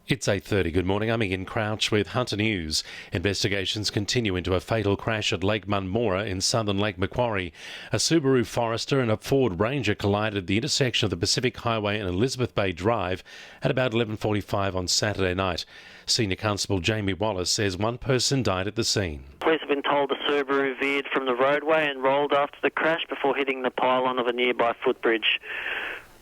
It's 8:30. Good morning. I'm Ian Crouch with Hunter News. Investigations continue into a fatal crash at Lake Munmora in southern Lake Macquarie. A Subaru Forester and a Ford Ranger collided at the intersection of the Pacific Highway and Elizabeth Bay Drive at about 11:45 on Saturday night. Senior Constable Jamie Wallace says one person died at the scene. Police have been told the Subaru veered from the roadway and rolled after the crash before hitting the pylon of a nearby footbridge.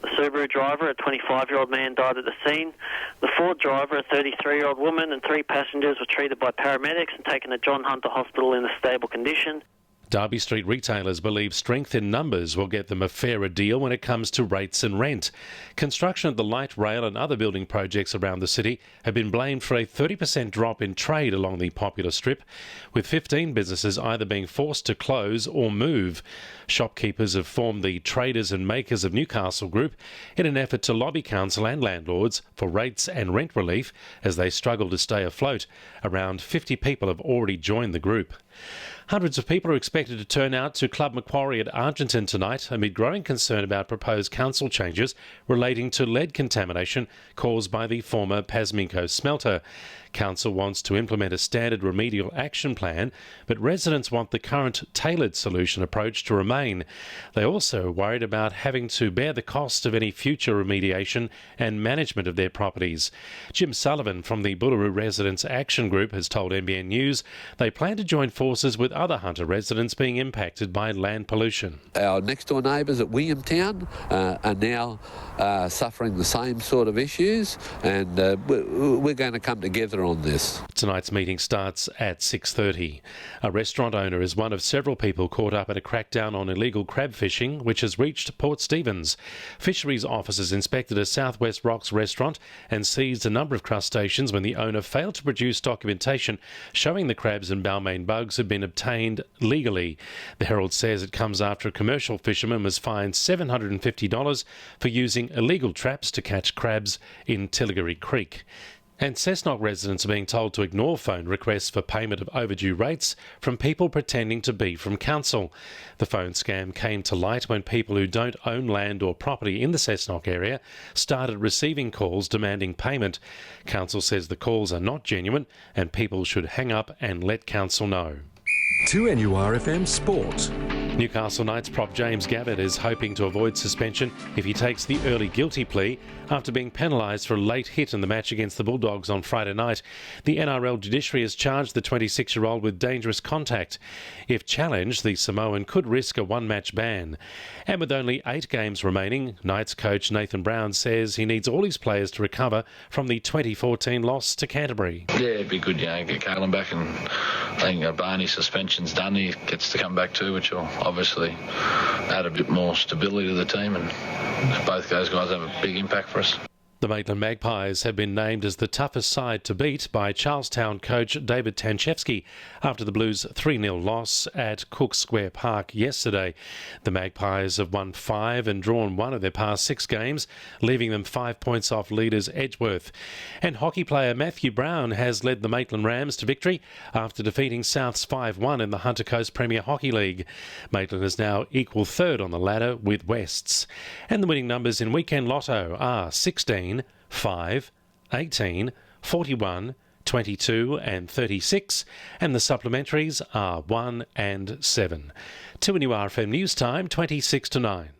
The Subaru driver, a 25-year-old man, died at the scene. The Ford driver, a 33-year-old woman, and 3 passengers were treated by paramedics and taken to John Hunter Hospital in a stable condition. Derby Street retailers believe strength in numbers will get them a fairer deal when it comes to rates and rent. Construction of the light rail and other building projects around the city have been blamed for a 30% drop in trade along the popular strip, with 15 businesses either being forced to close or move. Shopkeepers have formed the Traders and Makers of Newcastle Group in an effort to lobby council and landlords for rates and rent relief as they struggle to stay afloat. Around 50 people have already joined the group. Hundreds of people are expected to turn out to Club Macquarie at Argenton tonight amid growing concern about proposed council changes relating to lead contamination caused by the former Pasminco smelter. Council wants to implement a standard remedial action plan, but residents want the current tailored solution approach to remain. They also are worried about having to bear the cost of any future remediation and management of their properties. Jim Sullivan from the Bullaroo Residents Action Group has told NBN News they plan to join forces with other Hunter residents being impacted by land pollution. Our next door neighbours at Williamtown are now suffering the same sort of issues, and we're going to come together on this. Tonight's meeting starts at 6:30. A restaurant owner is one of several people caught up in a crackdown on illegal crab fishing which has reached Port Stephens. Fisheries officers inspected a Southwest Rocks restaurant and seized a number of crustaceans when the owner failed to produce documentation showing the crabs and Balmain bugs had been obtained legally. The Herald says it comes after a commercial fisherman was fined $750 for using illegal traps to catch crabs in Tilligary Creek. And Cessnock residents are being told to ignore phone requests for payment of overdue rates from people pretending to be from council. The phone scam came to light when people who don't own land or property in the Cessnock area started receiving calls demanding payment. Council says the calls are not genuine and people should hang up and let council know. 2NURFM Sport. Newcastle Knights prop James Gabbard is hoping to avoid suspension if he takes the early guilty plea after being penalised for a late hit in the match against the Bulldogs on Friday night. The NRL judiciary has charged the 26-year-old with dangerous contact. If challenged, the Samoan could risk a one-match ban. And with only 8 games remaining, Knights coach Nathan Brown says he needs all his players to recover from the 2014 loss to Canterbury. Yeah, it'd be good, get Kalen back, and I think Barney's suspension's done. He gets to come back too, which will obviously add a bit more stability to the team, and both those guys have a big impact for us. The Maitland Magpies have been named as the toughest side to beat by Charlestown coach David Tanchevsky after the Blues' 3-0 loss at Cook Square Park yesterday. The Magpies have won 5 and drawn 1 of their past 6 games, leaving them 5 points off leaders Edgeworth. And hockey player Matthew Brown has led the Maitland Rams to victory after defeating Souths 5-1 in the Hunter Coast Premier Hockey League. Maitland is now equal third on the ladder with Wests. And the winning numbers in Weekend Lotto are 16, 5, 18, 41, 22 and 36, and the supplementaries are 1 and 7. 2NURFM News Time, 26 to 9.